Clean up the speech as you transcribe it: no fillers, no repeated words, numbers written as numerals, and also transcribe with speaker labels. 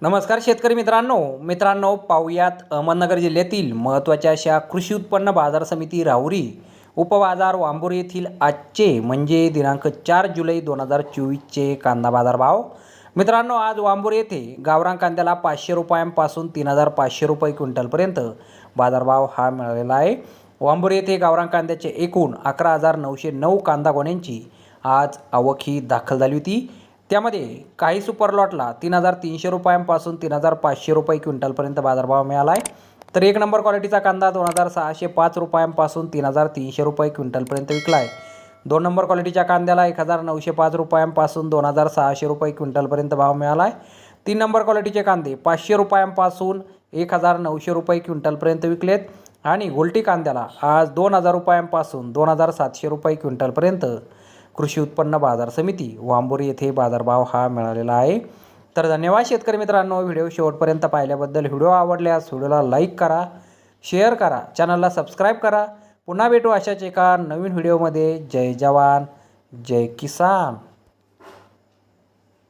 Speaker 1: नमस्कार शेतकरी मित्रांनो पाहुयात अहमदनगर जिल्ह्यातील महत्त्वाच्या अशा कृषी उत्पन्न बाजार समिती राहुरी उपबाजार वांबुरी येथील आजचे म्हणजे दिनांक 4 जुलै 2024चे कांदा बाजार भाव। मित्रांनो, आज वांबुरी येथे गावरान कांद्याला 500 रुपयांपासून 3500 रुपये क्विंटलपर्यंत बाजारभाव हा मिळालेला आहे। वांबुरी येथे गावरान कांद्याचे एकूण 11,909 कांदा गोण्यांची आज आवक ही दाखल झाली होती। त्यामध्ये काही सुपर लॉटला 3,300 रुपयांपासून 3,500 रुपये क्विंटलपर्यंत बाजारभाव मिळाला आहे। तर एक नंबर क्वालिटीचा कांदा 2,605 रुपयांपासून 3,300 रुपये क्विंटलपर्यंत विकला आहे। 2 नंबर क्वालिटीच्या कांद्याला 1,905 रुपयांपासून 2,600 रुपये क्विंटलपर्यंत भाव मिळाला आहे। 3 नंबर क्वालिटीचे कांदे 500 रुपयांपासून 1,900 रुपये क्विंटलपर्यंत विकलेत आणि गोल्टी कांद्याला आज 2,000 रुपयांपासून 2,700 रुपये क्विंटलपर्यंत कृषी उत्पन्न बाजार समिती वांबुरी येथे बाजारभाव हा मिळालेला आहे। तर धन्यवाद शेतकरी मित्रांनो, व्हिडिओ शेवटपर्यंत पाहिल्याबद्दल। व्हिडिओ आवडल्यास व्हिडिओला लाईक करा, शेअर करा, चॅनलला सबस्क्राईब करा। पुन्हा भेटू अशाच एका नवीन व्हिडिओमध्ये। जय जवान जय किसान।